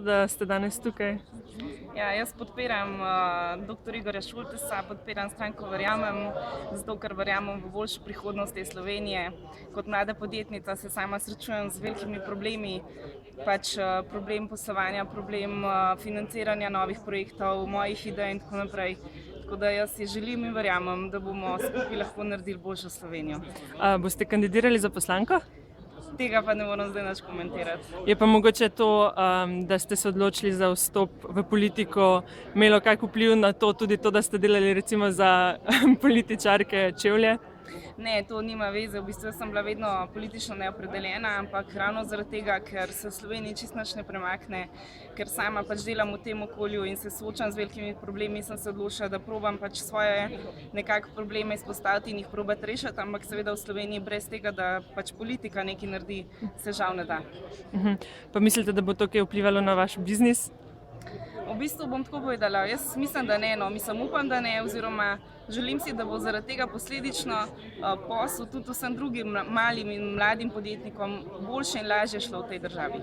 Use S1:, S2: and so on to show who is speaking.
S1: da ste danes tukaj?
S2: Ja, jaz podpiram dr. Igorja Šoltesa, podpiram stranko Verjamem, zato ker verjamem v boljšo prihodnost te Slovenije. Kot mlada podjetnica se sama srečujem z velikimi problemi, problem poslovanja, problem financiranja novih projektov, mojih idej in tako naprej. Tako da jaz si želim in verjamem, da bomo skupaj lahko naredili boljšo Slovenijo.
S1: Boste kandidirali za poslanko?
S2: Tega pa ne moram zdaj nič komentirati.
S1: Je pa mogoče to, da ste se odločili za vstop v politiko, imelo kak vpliv na to, tudi to, da ste delali recimo za političarke čevlje?
S2: Ne, to nima veze. V bistvu sem bila vedno politično neopredeljena, ampak ravno zaradi tega, ker se v Sloveniji čisto nič ne premakne, ker sama delam v tem okolju in se soočam z velikimi problemi, sem se odločila, da probam svoje nekako probleme izpostaviti in jih probati rešiti, ampak seveda v Sloveniji brez tega, da politika nekaj naredi, se žal ne da.
S1: Pa mislite, da bo to kaj vplivalo na vaš biznis?
S2: V bistvu bom tako povedala, jaz mislim, da ne, upam, da ne, oziroma želim si, da bo zaradi tega posledično posel tudi vsem drugim malim in mladim podjetnikom boljše in lažje šlo v tej državi.